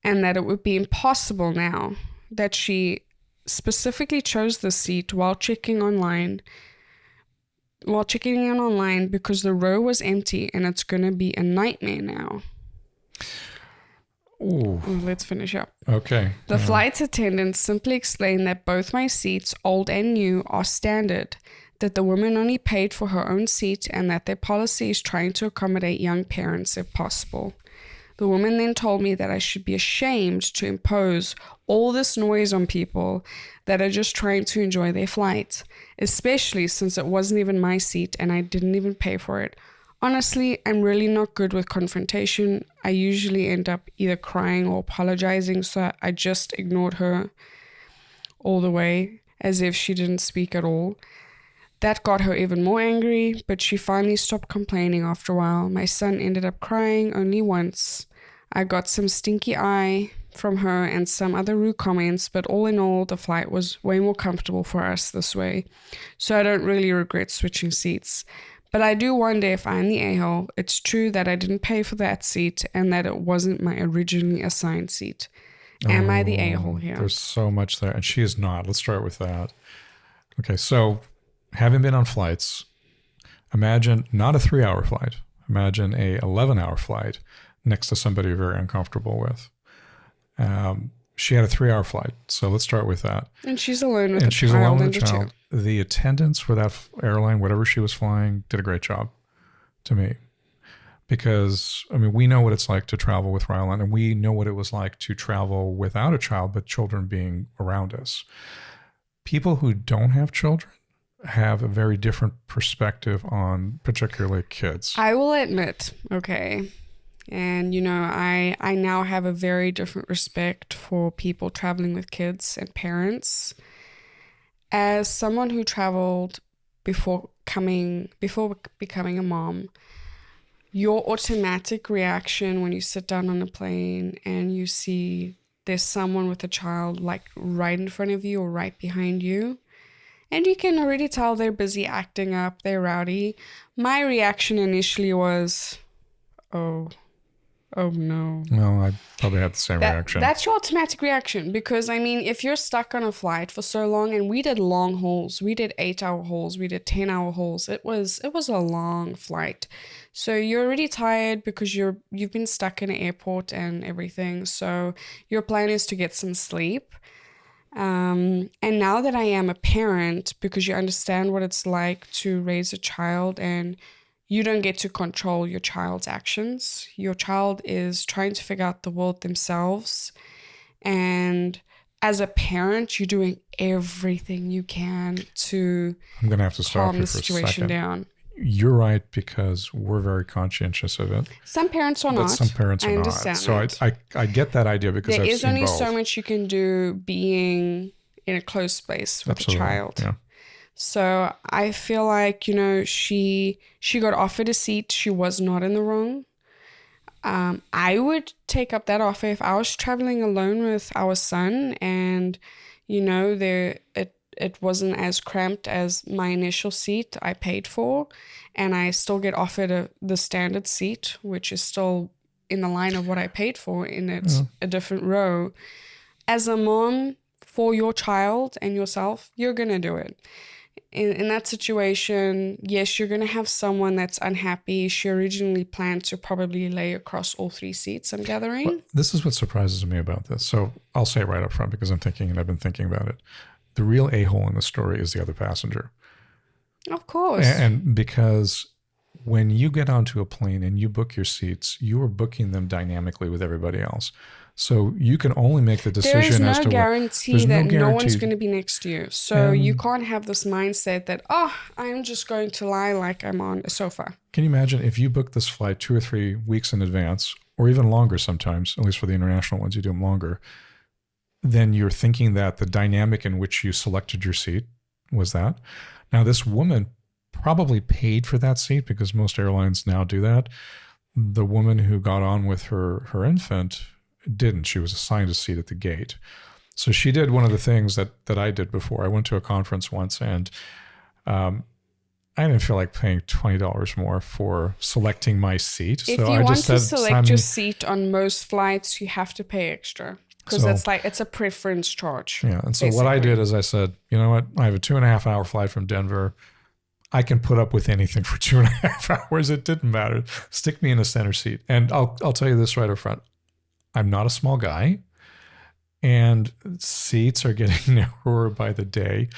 A: and that it would be impossible now, that she specifically chose the seat while checking in online because the row was empty and it's going to be a nightmare now.
B: Ooh.
A: Let's finish up.
B: Okay.
A: The flight attendant simply explained that both my seats, old and new, are standard, that the woman only paid for her own seat, and that their policy is trying to accommodate young parents if possible. The woman then told me that I should be ashamed to impose all this noise on people that are just trying to enjoy their flight, especially since it wasn't even my seat and I didn't even pay for it. Honestly, I'm really not good with confrontation. I usually end up either crying or apologizing, so I just ignored her all the way, as if she didn't speak at all. That got her even more angry, but she finally stopped complaining after a while. My son ended up crying only once. I got some stinky eye from her and some other rude comments, but all in all, the flight was way more comfortable for us this way. So I don't really regret switching seats. But I do wonder if I'm the a-hole. It's true that I didn't pay for that seat and that it wasn't my originally assigned seat. Am I the a-hole here?
B: There's so much there, and she is not. Let's start with that. Okay, so having been on flights, imagine not a 3-hour flight. Imagine a 11-hour flight next to somebody you're very uncomfortable with. She had a 3-hour flight, so let's start with that.
A: And she's alone with a child and a child.
B: The attendants for that airline, whatever she was flying, did a great job to me. Because, I mean, we know what it's like to travel with Rylan, and we know what it was like to travel without a child, but children being around us. People who don't have children have a very different perspective on particularly kids.
A: I will admit, okay, and I now have a very different respect for people traveling with kids and parents. As someone who traveled before becoming a mom, your automatic reaction when you sit down on a plane and you see there's someone with a child like right in front of you or right behind you, and you can already tell they're busy acting up, they're rowdy. My reaction initially was, oh no.
B: No, I probably had the same reaction.
A: That's your automatic reaction, because I mean, if you're stuck on a flight for so long, and we did long hauls, we did 8-hour hauls, we did 10-hour hauls. It was a long flight. So you're already tired because you've been stuck in an airport and everything. So your plan is to get some sleep. And now that I am a parent, because you understand what it's like to raise a child, and you don't get to control your child's actions. Your child is trying to figure out the world themselves. And as a parent, you're doing everything you can to
B: I'm going to have to stop
A: calm
B: you
A: the
B: for a
A: situation
B: second.
A: down.
B: You're right, because we're very conscientious of it.
A: Some parents are
B: but
A: not.
B: Some parents are
A: I
B: not.
A: understand
B: So
A: that.
B: I get that idea, because
A: There
B: I've
A: is
B: seen
A: only
B: both.
A: so much you can do being in a close space with
B: Absolutely.
A: a child.
B: Yeah.
A: So I feel like, she got offered a seat. She was not in the wrong. I would take up that offer if I was traveling alone with our son, and, it wasn't as cramped as my initial seat I paid for, and I still get offered the standard seat, which is still in the line of what I paid for, and it's a different row. As a mom, for your child and yourself, you're going to do it. In that situation, yes, you're going to have someone that's unhappy. She originally planned to probably lay across all 3 seats, I'm gathering.
B: Well, this is what surprises me about this. So I'll say it right up front, because I'm thinking, and I've been thinking about it. The real a-hole in the story is the other passenger.
A: Of course.
B: And because when you get onto a plane and you book your seats, you are booking them dynamically with everybody else. So you can only make the decision as to
A: guarantee that no one's going to be next to you. So you can't have this mindset that, I'm just going to lie like I'm on a sofa.
B: Can you imagine if you book this flight 2 or 3 weeks in advance, or even longer sometimes, at least for the international ones, you do them longer, then you're thinking that the dynamic in which you selected your seat was that. Now, this woman probably paid for that seat, because most airlines now do that. The woman who got on with her infant didn't. She was assigned a seat at the gate. So she did one of the things that I did before. I went to a conference once, and I didn't feel like paying $20 more for selecting my seat.
A: If you want to select your seat on most flights, you have to pay extra, because it's a preference charge.
B: Yeah. And so what I did is I said, you know what? I have a 2.5-hour flight from Denver. I can put up with anything for 2.5 hours. It didn't matter. Stick me in a center seat. And I'll tell you this right up front. I'm not a small guy, and seats are getting narrower by the day.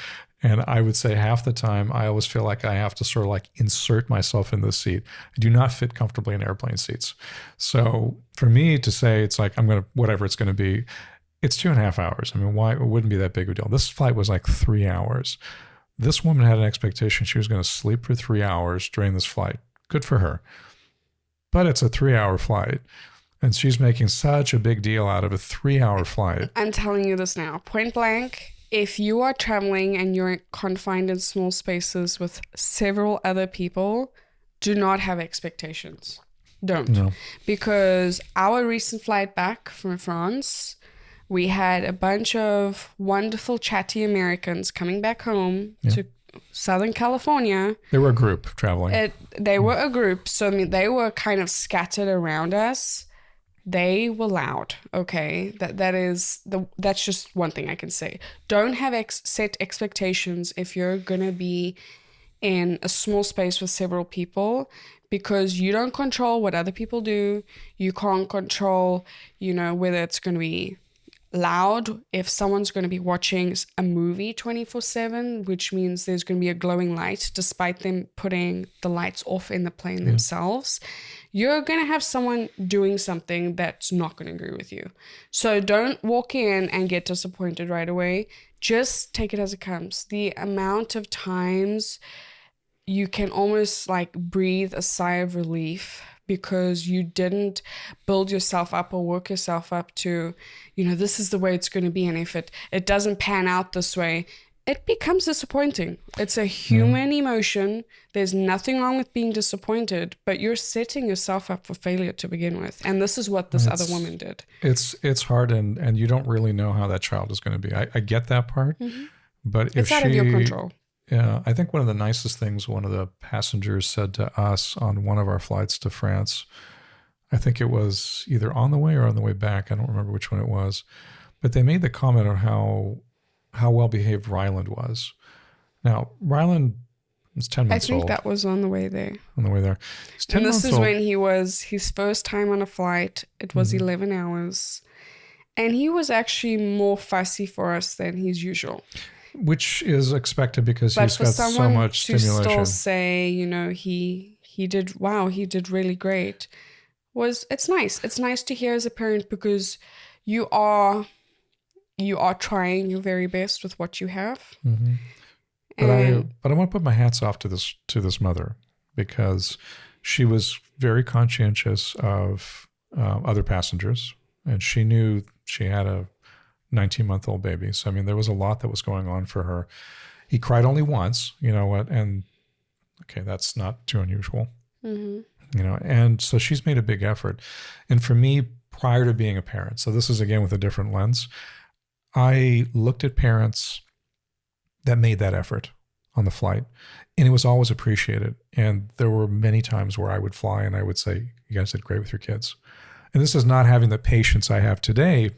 B: And I would say half the time, I always feel like I have to sort of like insert myself in the seat. I do not fit comfortably in airplane seats. So for me to say it's like, I'm going to, whatever it's going to be, it's 2.5 hours. I mean, why? It wouldn't be that big of a deal. This flight was like 3 hours. This woman had an expectation she was going to sleep for 3 hours during this flight. Good for her. But it's a 3-hour flight. And she's making such a big deal out of a 3-hour flight.
A: I'm telling you this now, point blank. if you are traveling and you're confined in small spaces with several other people, do not have expectations. Don't.
B: No.
A: Because our recent flight back from France, we had a bunch of wonderful chatty Americans coming back home to Southern California.
B: They were a group traveling.
A: They were a group, so I mean, they were kind of scattered around us. They were loud. Okay, that's just one thing I can say. Don't have set expectations if you're gonna be in a small space with several people, because you don't control what other people do. You can't control, whether it's gonna be loud, if someone's going to be watching a movie 24/7, which means there's going to be a glowing light despite them putting the lights off in the plane themselves. You're going to have someone doing something that's not going to agree with you. So don't walk in and get disappointed right away. Just take it as it comes. The amount of times you can almost like breathe a sigh of relief because you didn't build yourself up or work yourself up to, this is the way it's going to be. And if it doesn't pan out this way, it becomes disappointing. It's a human emotion. There's nothing wrong with being disappointed, but you're setting yourself up for failure to begin with. And this is what this other woman did.
B: It's hard, and you don't really know how that child is going to be. I get that part, but
A: it's out of your control.
B: Yeah, I think one of the nicest things one of the passengers said to us on one of our flights to France, I think it was either on the way or on the way back, I don't remember which one it was, but they made the comment on how well behaved Ryland was. Now, Ryland was 10 months old.
A: I think that was on the way there.
B: On the way there. He's 10
A: and this
B: months
A: is
B: old.
A: when he was his first time on a flight. It was 11 hours. And he was actually more fussy for us than he's usual.
B: Which is expected because he's got so much stimulation.
A: To still say, he did really great. It's nice. It's nice to hear as a parent because you are trying your very best with what you have.
B: But I want to put my hats off to this mother because she was very conscientious of other passengers, and she knew she had a 19-month-old baby. So, I mean, there was a lot that was going on for her. He cried only once, and okay, that's not too unusual, and so she's made a big effort. And for me, prior to being a parent, so this is again with a different lens, I looked at parents that made that effort on the flight, and it was always appreciated. And there were many times where I would fly and I would say, you guys did great with your kids. And this is not having the patience I have today,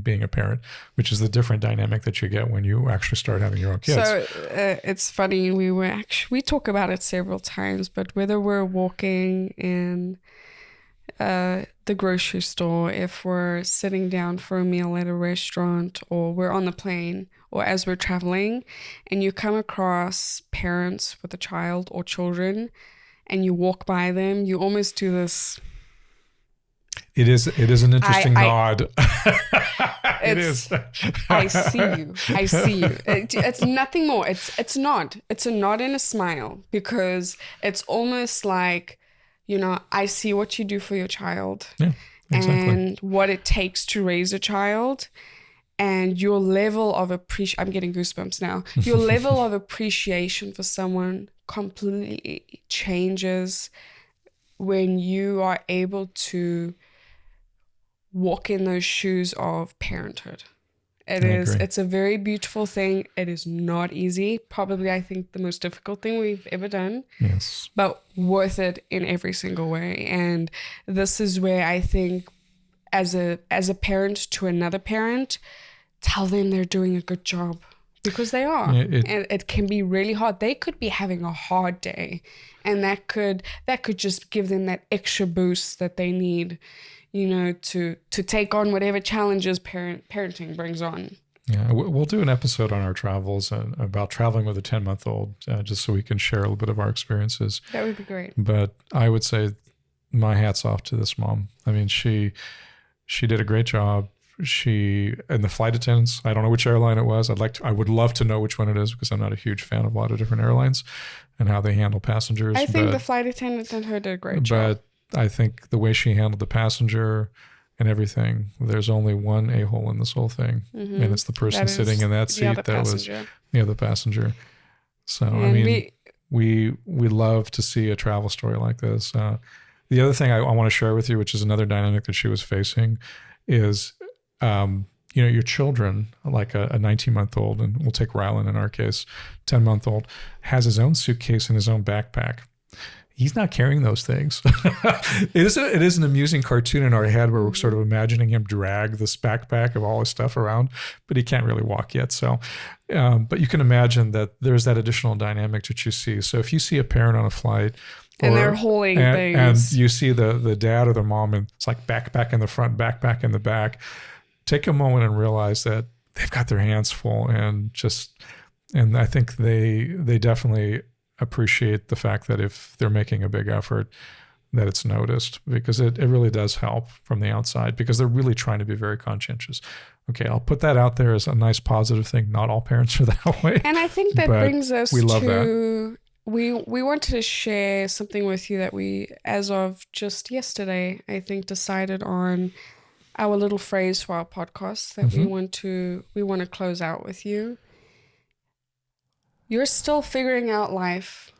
B: being a parent, which is the different dynamic that you get when you actually start having your own kids.
A: So it's funny. We talk about it several times, but whether we're walking in the grocery store, if we're sitting down for a meal at a restaurant, or we're on the plane, or as we're traveling, and you come across parents with a child or children, and you walk by them, you almost do this.
B: It is an interesting nod. It is.
A: I see you. It's nothing more. It's a nod and a smile, because it's almost like, I see what you do for your child, and what it takes to raise a child, and your level of I'm getting goosebumps now. Your level of appreciation for someone completely changes when you are able to walk in those shoes of parenthood. It's a very beautiful thing. It is not easy. Probably, I think, the most difficult thing we've ever done.
B: Yes. But
A: worth it in every single way. And this is where I think as a parent to another parent, tell them they're doing a good job, because they are. And it can be really hard. They could be having a hard day, and that could just give them that extra boost that they need, to take on whatever challenges parenting brings on.
B: Yeah, we'll do an episode on our travels and about traveling with a 10-month-old, just so we can share a little bit of our experiences.
A: That would be great.
B: But I would say my hat's off to this mom. I mean, she did a great job. And the flight attendants, I don't know which airline it was. I would love to know which one it is, because I'm not a huge fan of a lot of different airlines and how they handle passengers.
A: I think the flight attendants and her did a great job.
B: But I think the way she handled the passenger and everything. There's only one a-hole in this whole thing, and it's the person sitting in that seat that was the other passenger. So, and I mean, we love to see a travel story like this. The other thing I want to share with you, which is another dynamic that she was facing, is, your children, like a 19-month-old, and we'll take Rylan in our case, 10-month-old, has his own suitcase and his own backpack. He's not carrying those things. It is an amusing cartoon in our head where we're sort of imagining him drag this backpack of all his stuff around, but he can't really walk yet. So, but you can imagine that there's that additional dynamic that you see. So if you see a parent on a flight,
A: and they're holding things,
B: and you see the dad or the mom, and it's like backpack in the front, backpack in the back, take a moment and realize that they've got their hands full, and I think they definitely appreciate the fact that if they're making a big effort, that it's noticed, because it really does help from the outside, because they're really trying to be very conscientious. Okay, I'll put that out there as a nice positive thing. Not all parents are that way.
A: And I think that brings us to, we wanted to share something with you that we, as of just yesterday, I think decided on our little phrase for our podcast that we want to close out with you. You're still figuring out life,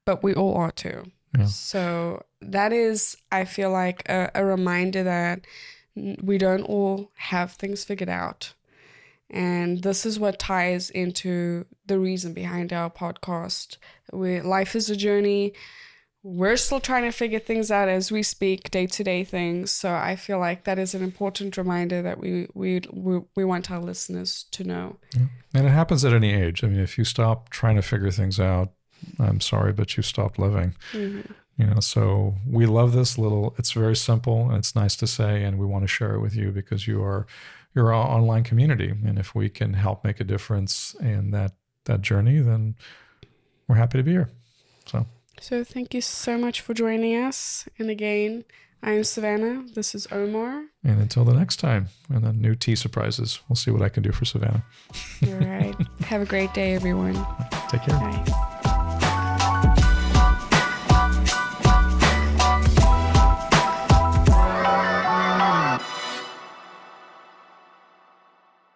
A: but we all are too.
B: Yeah.
A: So that is, I feel like, a reminder that we don't all have things figured out. And this is what ties into the reason behind our podcast. Life is a journey. We're still trying to figure things out as we speak, day-to-day things. So I feel like that is an important reminder that we want our listeners to know.
B: Yeah. And it happens at any age. I mean, if you stop trying to figure things out, I'm sorry, but you've stopped living. So we love this it's very simple, and it's nice to say, and we want to share it with you because you're our online community. And if we can help make a difference in that journey, then we're happy to be here. So
A: thank you so much for joining us. And again, I'm Savanah. This is Omar.
B: And until the next time, and then new tea surprises. We'll see what I can do for Savanah.
A: All right. Have a great day, everyone.
B: Take care.
A: Bye.